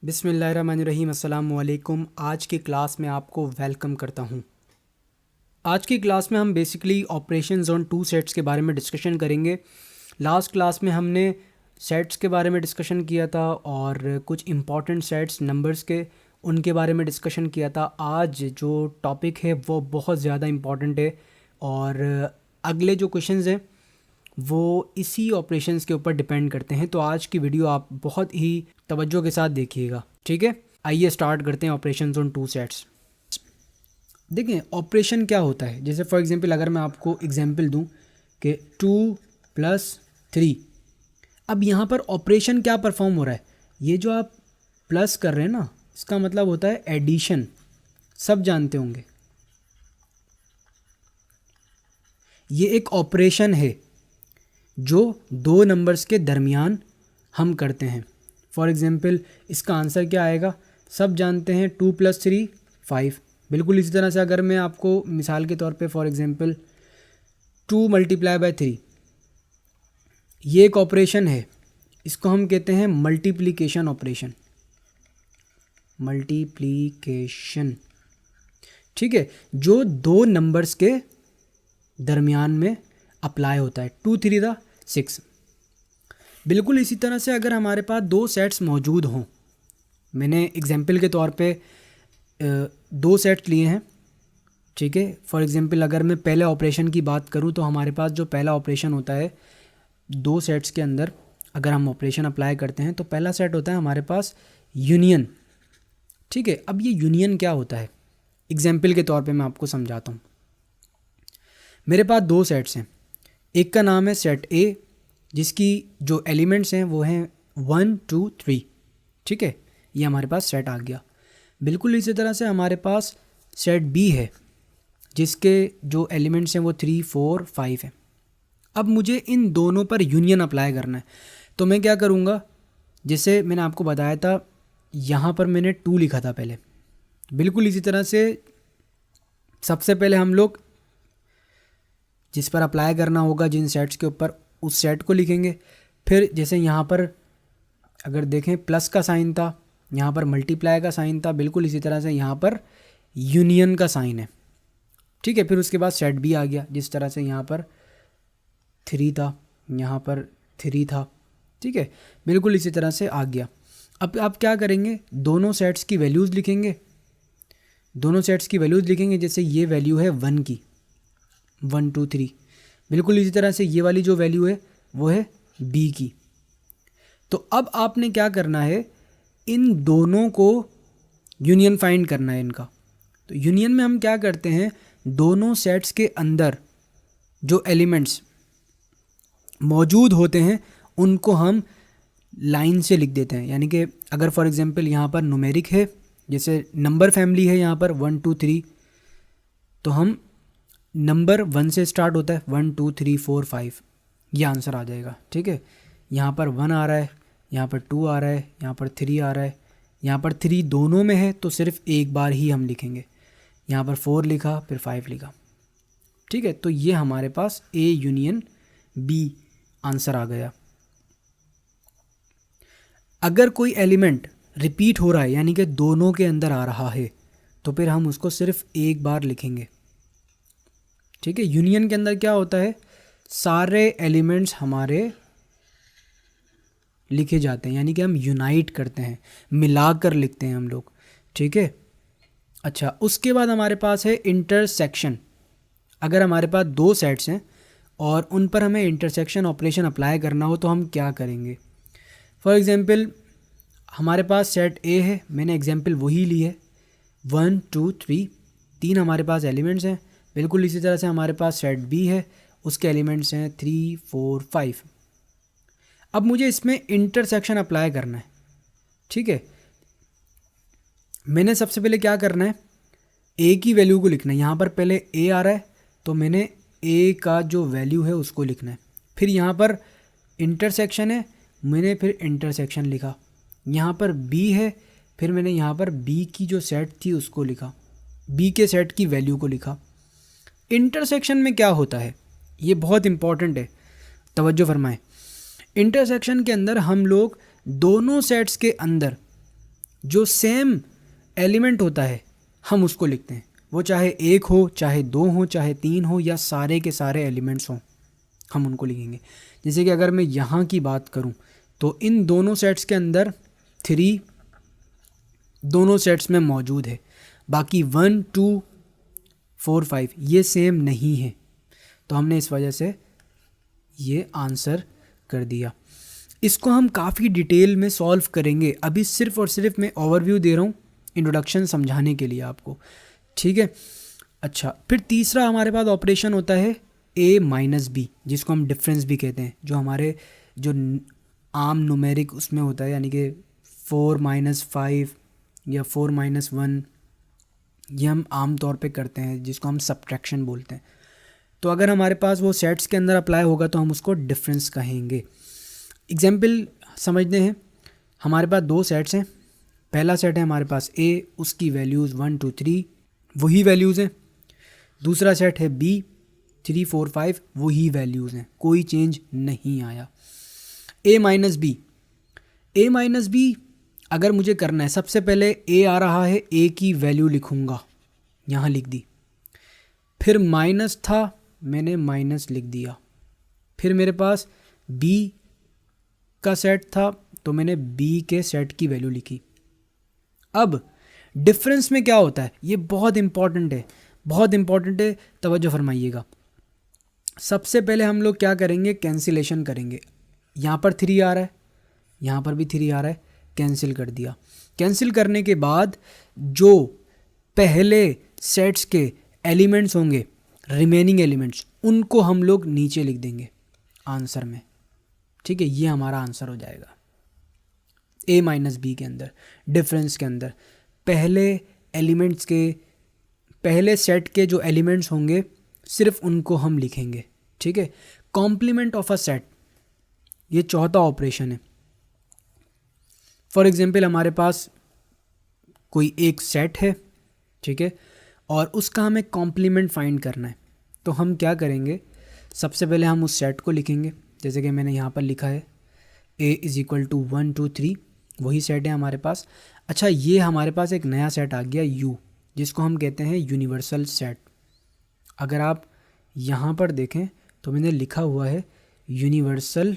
बिस्मिल्लाहिर्रहमानिर्रहीम अस्सलामु अलैकुम। आज की क्लास में आपको वेलकम करता हूँ। आज की क्लास में हम basically operations on two sets के बारे में डिस्कशन करेंगे। लास्ट क्लास में हमने सेट्स के बारे में डिस्कशन किया था और कुछ इम्पॉर्टेंट सेट्स नंबर्स के उनके बारे में डिस्कशन किया था। आज जो टॉपिक है वो बहुत ज़्यादा इम्पॉर्टेंट है और अगले जो क्वेश्चंस हैं वो इसी ऑपरेशंस के ऊपर डिपेंड करते हैं। तो आज की वीडियो आप बहुत ही तवज्जो के साथ देखिएगा, ठीक है। आइए स्टार्ट करते हैं ऑपरेशंस ऑन टू सेट्स। देखें ऑपरेशन क्या होता है। जैसे फॉर एग्जांपल अगर मैं आपको एग्जांपल दूं कि 2+3, अब यहाँ पर ऑपरेशन क्या परफॉर्म हो रहा है। ये जो आप प्लस कर रहे हैं ना, इसका मतलब होता है एडिशन। सब जानते होंगे ये एक ऑपरेशन है जो दो नंबर्स के दरमियान हम करते हैं। फॉर एग्ज़ाम्पल इसका आंसर क्या आएगा, सब जानते हैं 2+3 5। बिल्कुल इसी तरह से अगर मैं आपको मिसाल के तौर पे फॉर एग्ज़ाम्पल 2 × 3, ये एक ऑपरेशन है, इसको हम कहते हैं मल्टीप्लिकेशन ऑपरेशन। मल्टीप्लिकेशन, ठीक है, जो दो नंबर्स के दरमियान में अप्लाई होता है। 2 3 6। बिल्कुल इसी तरह से अगर हमारे पास दो सेट्स मौजूद हों, मैंने एग्जांपल के तौर पे दो सेट्स लिए हैं, ठीक है। फॉर एग्जांपल अगर मैं पहले ऑपरेशन की बात करूं तो हमारे पास जो पहला ऑपरेशन होता है दो सेट्स के अंदर अगर हम ऑपरेशन अप्लाई करते हैं तो पहला सेट होता है हमारे पास यूनियन, ठीक है। अब ये यूनियन क्या होता है, एग्जाम्पल के तौर पे मैं आपको समझाता हूँ। मेरे पास दो सेट्स हैं, एक का नाम है सेट ए जिसकी जो एलिमेंट्स हैं वो हैं 1 2 3, ठीक है, ये हमारे पास सेट आ गया। बिल्कुल इसी तरह से हमारे पास सेट बी है जिसके जो एलिमेंट्स हैं वो 3 4 5 हैं। अब मुझे इन दोनों पर यूनियन अप्लाई करना है, तो मैं क्या करूँगा, जैसे मैंने आपको बताया था यहाँ पर मैंने 2 लिखा था पहले। बिल्कुल इसी तरह से सबसे पहले हम लोग जिस पर अप्लाई करना होगा, जिन सेट्स के ऊपर, उस सेट को लिखेंगे। फिर जैसे यहाँ पर अगर देखें प्लस का साइन था, यहाँ पर मल्टीप्लाई का साइन था, बिल्कुल इसी तरह से यहाँ पर यूनियन का साइन है, ठीक है। फिर उसके बाद सेट बी आ गया, जिस तरह से यहाँ पर 3 था, यहाँ पर 3 था, ठीक है, बिल्कुल इसी तरह से आ गया। अब आप क्या करेंगे, दोनों सेट्स की वैल्यूज़ लिखेंगे। दोनों सेट्स की वैल्यूज़ लिखेंगे, जैसे ये वैल्यू है 1 की, 1 2 3, बिल्कुल इसी तरह से ये वाली जो वैल्यू है वो है बी की। तो अब आपने क्या करना है, इन दोनों को यूनियन फाइंड करना है इनका। तो यूनियन में हम क्या करते हैं, दोनों सेट्स के अंदर जो एलिमेंट्स मौजूद होते हैं उनको हम लाइन से लिख देते हैं। यानी कि अगर फॉर एग्जांपल यहाँ पर न्यूमेरिक है, जैसे नंबर फैमिली है यहाँ पर 1 2 3, तो हम नंबर 1 से स्टार्ट होता है, 1 2 3 4 5, ये आंसर आ जाएगा, ठीक है। यहाँ पर 1 आ रहा है, यहाँ पर 2 आ रहा है, यहाँ पर 3 आ रहा है, यहाँ पर 3 दोनों में है तो सिर्फ एक बार ही हम लिखेंगे। यहाँ पर 4 लिखा, फिर 5 लिखा, ठीक है। तो ये हमारे पास ए यूनियन बी आंसर आ गया। अगर कोई एलिमेंट रिपीट हो रहा है यानी कि दोनों के अंदर आ रहा है तो फिर हम उसको सिर्फ एक बार लिखेंगे, ठीक है। यूनियन के अंदर क्या होता है, सारे एलिमेंट्स हमारे लिखे जाते हैं, यानी कि हम यूनाइट करते हैं, मिलाकर लिखते हैं हम लोग, ठीक है। अच्छा, उसके बाद हमारे पास है इंटरसेक्शन। अगर हमारे पास दो सेट्स हैं और उन पर हमें इंटरसेक्शन ऑपरेशन अप्लाई करना हो तो हम क्या करेंगे। फॉर एग्जांपल हमारे पास सेट ए है, मैंने एग्जांपल वही ली है, 1 2 3, 3 हमारे पास एलिमेंट्स हैं। बिल्कुल इसी तरह से हमारे पास सेट बी है, उसके एलिमेंट्स हैं 3 4 5। अब मुझे इसमें इंटरसेक्शन अप्लाई करना है, ठीक है। मैंने सबसे पहले क्या करना है, ए की वैल्यू को लिखना है। यहाँ पर पहले ए आ रहा है तो मैंने ए का जो वैल्यू है उसको लिखना है। फिर यहाँ पर इंटरसेक्शन है, मैंने फिर इंटरसेक्शन लिखा। यहाँ पर बी है, फिर मैंने यहाँ पर बी की जो सेट थी उसको लिखा, बी के सेट की वैल्यू को लिखा। इंटरसेक्शन में क्या होता है, ये बहुत इंपॉर्टेंट है, तवज्जो फरमाएं। इंटरसेक्शन के अंदर हम लोग दोनों सेट्स के अंदर जो सेम एलिमेंट होता है हम उसको लिखते हैं, वो चाहे एक हो, चाहे दो हो, चाहे तीन हो, या सारे के सारे एलिमेंट्स हों, हम उनको लिखेंगे। जैसे कि अगर मैं यहाँ की बात करूँ तो इन दोनों सेट्स के अंदर 3 दोनों सेट्स में मौजूद है, बाकी 1 2 4 5 ये सेम नहीं है, तो हमने इस वजह से ये आंसर कर दिया। इसको हम काफ़ी डिटेल में सॉल्व करेंगे, अभी सिर्फ और सिर्फ मैं ओवरव्यू दे रहा हूँ इंट्रोडक्शन समझाने के लिए आपको, ठीक है। अच्छा, फिर तीसरा हमारे पास ऑपरेशन होता है a माइनस बी, जिसको हम डिफरेंस भी कहते हैं, जो हमारे जो आम न्यूमेरिक उसमें होता है, यानी कि 4 - 5 या 4 - 1, ये हम आम तौर पे करते हैं, जिसको हम सब्ट्रैक्शन बोलते हैं। तो अगर हमारे पास वो सेट्स के अंदर अप्लाई होगा तो हम उसको डिफरेंस कहेंगे। एग्जाम्पल समझते हैं, हमारे पास 2 सेट्स हैं। पहला सेट है हमारे पास a, उसकी वैल्यूज़ 1 2 3 वही वैल्यूज़ हैं। दूसरा सेट है b, 3 4 5 वही वैल्यूज़ हैं, कोई चेंज नहीं आया। a minus B, a minus B अगर मुझे करना है, सबसे पहले a आ रहा है, a की वैल्यू लिखूँगा, यहाँ लिख दी। फिर माइनस था, मैंने माइनस लिख दिया। फिर मेरे पास b का सेट था, तो मैंने b के सेट की वैल्यू लिखी। अब डिफरेंस में क्या होता है, ये बहुत इंपॉर्टेंट है, बहुत इंपॉर्टेंट है, तवज्जो फरमाइएगा। सबसे पहले हम लोग क्या करेंगे, कैंसिलेशन करेंगे। यहाँ पर 3 आ रहा है, यहाँ पर भी 3 आ रहा है, कैंसिल कर दिया। कैंसिल करने के बाद जो पहले सेट्स के एलिमेंट्स होंगे, रिमेनिंग एलिमेंट्स, उनको हम लोग नीचे लिख देंगे आंसर में, ठीक है। ये हमारा आंसर हो जाएगा। a माइनस बी के अंदर, डिफरेंस के अंदर पहले एलिमेंट्स के, पहले सेट के जो एलिमेंट्स होंगे सिर्फ उनको हम लिखेंगे, ठीक है। कॉम्प्लीमेंट ऑफ अ सेट, ये चौथा ऑपरेशन है। फॉर एग्जांपल हमारे पास कोई एक सेट है, ठीक है, और उसका हमें कॉम्प्लीमेंट फाइंड करना है, तो हम क्या करेंगे, सबसे पहले हम उस सेट को लिखेंगे, जैसे कि मैंने यहाँ पर लिखा है a = 1 2 3 वही सेट है हमारे पास। अच्छा, ये हमारे पास एक नया सेट आ गया u, जिसको हम कहते हैं यूनिवर्सल सेट। अगर आप यहाँ पर देखें तो मैंने लिखा हुआ है यूनिवर्सल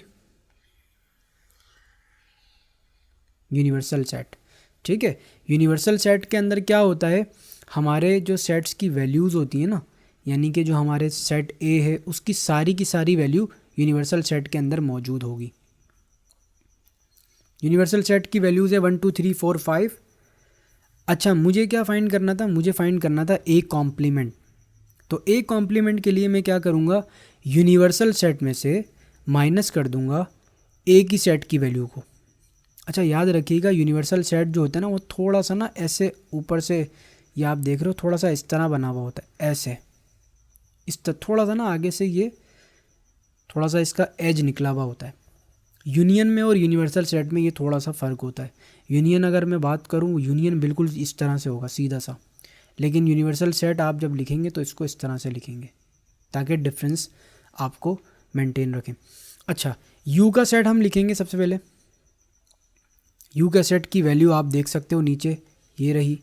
सेट, ठीक है। यूनिवर्सल सेट के अंदर क्या होता है, हमारे जो सेट्स की वैल्यूज़ होती हैं ना, यानी कि जो हमारे सेट a है उसकी सारी की सारी वैल्यू यूनिवर्सल सेट के अंदर मौजूद होगी। यूनिवर्सल सेट की वैल्यूज़ है 1 2 3 4 5। अच्छा, मुझे क्या फाइंड करना था, मुझे फाइंड करना था a कॉम्प्लीमेंट। तो a कॉम्प्लीमेंट के लिए मैं क्या करूँगा, यूनिवर्सल सेट में से माइनस कर दूँगा a की सेट की वैल्यू को। अच्छा, याद रखिएगा यूनिवर्सल सेट जो होता है ना, वो थोड़ा सा ना ऐसे ऊपर से, ये आप देख रहे हो, थोड़ा सा इस तरह बना हुआ होता है, ऐसे इस तरह, थोड़ा सा ना आगे से ये थोड़ा सा इसका एज निकला हुआ होता है। यूनियन में और यूनिवर्सल सेट में ये थोड़ा सा फ़र्क होता है। यूनियन अगर मैं बात करूँ, यूनियन बिल्कुल इस तरह से होगा, सीधा सा, लेकिन यूनिवर्सल सेट आप जब लिखेंगे तो इसको इस तरह से लिखेंगे, ताकि डिफरेंस आपको मेंटेन रखें। अच्छा, u का सेट हम लिखेंगे सबसे पहले। u का सेट की वैल्यू आप देख सकते हो नीचे, ये रही।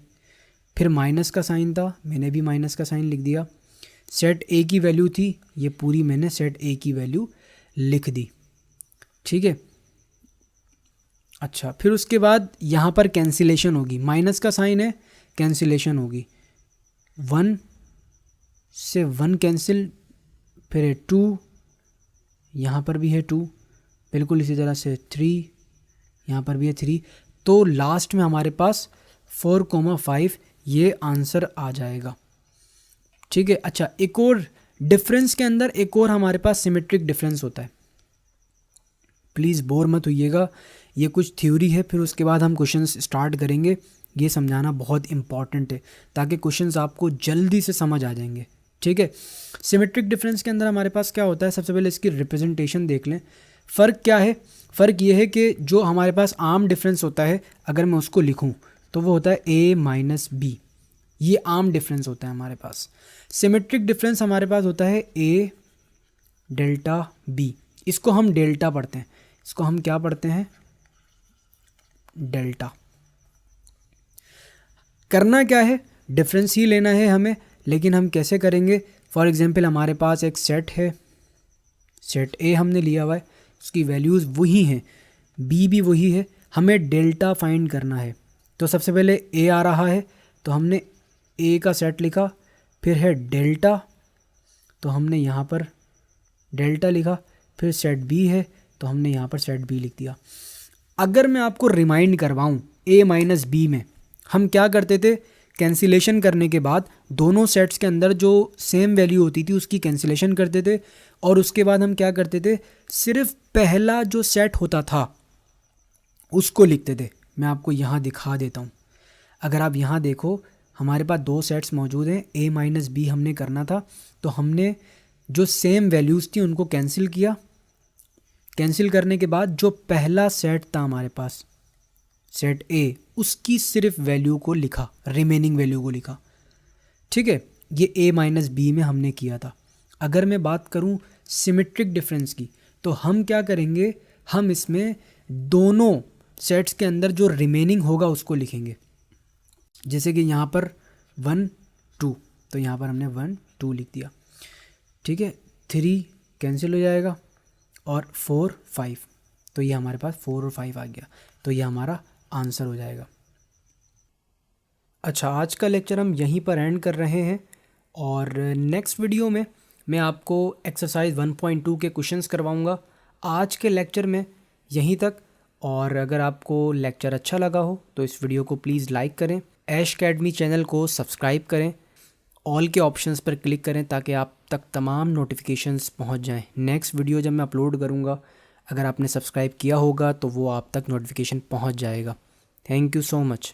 फिर माइनस का साइन था, मैंने भी माइनस का साइन लिख दिया। सेट a की वैल्यू थी, ये पूरी मैंने सेट a की वैल्यू लिख दी, ठीक है। अच्छा, फिर उसके बाद यहाँ पर कैंसिलेशन होगी, माइनस का साइन है, कैंसिलेशन होगी, 1 से 1 कैंसिल, फिर है 2, यहाँ पर भी है 2, बिल्कुल इसी तरह से 3, यहाँ पर भी है 3, तो लास्ट में हमारे पास 4,5 ये आंसर आ जाएगा, ठीक है। अच्छा, एक और डिफरेंस के अंदर एक और हमारे पास सिमेट्रिक डिफरेंस होता है। प्लीज़ बोर मत होइएगा, ये कुछ थ्योरी है, फिर उसके बाद हम क्वेश्चंस स्टार्ट करेंगे। ये समझाना बहुत इंपॉर्टेंट है, ताकि क्वेश्चंस आपको जल्दी से समझ आ जाएंगे, ठीक है। सिमेट्रिक डिफरेंस के अंदर हमारे पास क्या होता है, सबसे पहले इसकी रिप्रेजेंटेशन देख लें। फ़र्क क्या है, फ़र्क ये है कि जो हमारे पास आम डिफरेंस होता है, अगर मैं उसको लिखूँ तो वो होता है a माइनस बी, ये आम डिफरेंस होता है हमारे पास। सिमेट्रिक डिफरेंस हमारे पास होता है a डेल्टा b, इसको हम डेल्टा पढ़ते हैं, इसको हम क्या पढ़ते हैं, डेल्टा, करना क्या है, डिफरेंस ही लेना है हमें, लेकिन हम कैसे करेंगे। फॉर एग्जांपल हमारे पास एक सेट है, सेट ए हमने लिया हुआ है, उसकी वैल्यूज़ वही हैं, बी भी वही है, हमें डेल्टा फाइंड करना है। तो सबसे पहले ए आ रहा है तो हमने ए का सेट लिखा, फिर है डेल्टा तो हमने यहाँ पर डेल्टा लिखा, फिर सेट बी है तो हमने यहाँ पर सेट बी लिख दिया। अगर मैं आपको रिमाइंड करवाऊँ ए माइनस बी में हम क्या करते थे, कैंसिलेशन करने के बाद दोनों सेट्स के अंदर जो सेम वैल्यू होती थी उसकी कैंसिलेशन करते थे, और उसके बाद हम क्या करते थे, सिर्फ पहला जो सेट होता था उसको लिखते थे। मैं आपको यहाँ दिखा देता हूँ। अगर आप यहाँ देखो हमारे पास दो सेट्स मौजूद हैं, ए माइनस बी हमने करना था, तो हमने जो सेम वैल्यूज़ थी उनको कैंसिल किया। कैंसिल करने के बाद जो पहला सेट था हमारे पास, सेट ए, उसकी सिर्फ वैल्यू को लिखा, रिमेनिंग वैल्यू को लिखा। ठीक है, ये ए माइनस बी में हमने किया था। अगर मैं बात करूँ सिमेट्रिक डिफरेंस की, तो हम क्या करेंगे, हम इसमें दोनों सेट्स के अंदर जो रिमेनिंग होगा उसको लिखेंगे। जैसे कि यहाँ पर 1 2, तो यहाँ पर हमने 1 2 लिख दिया। ठीक है, 3 कैंसिल हो जाएगा और 4 5, तो ये हमारे पास 4 और 5 आ गया, तो ये हमारा आंसर हो जाएगा। अच्छा, आज का लेक्चर हम यहीं पर एंड कर रहे हैं, और नेक्स्ट वीडियो में मैं आपको एक्सरसाइज 1.2 के क्वेश्चंस करवाऊंगा। आज के लेक्चर में यहीं तक, और अगर आपको लेक्चर अच्छा लगा हो तो इस वीडियो को प्लीज़ लाइक करें, ऐश अकेडमी चैनल को सब्सक्राइब करें, ऑल के ऑप्शंस पर क्लिक करें ताकि आप तक तमाम नोटिफिकेशंस पहुंच जाएं। नेक्स्ट वीडियो जब मैं अपलोड करूंगा, अगर आपने सब्सक्राइब किया होगा तो वो आप तक नोटिफिकेशन पहुंच जाएगा। Thank you so much.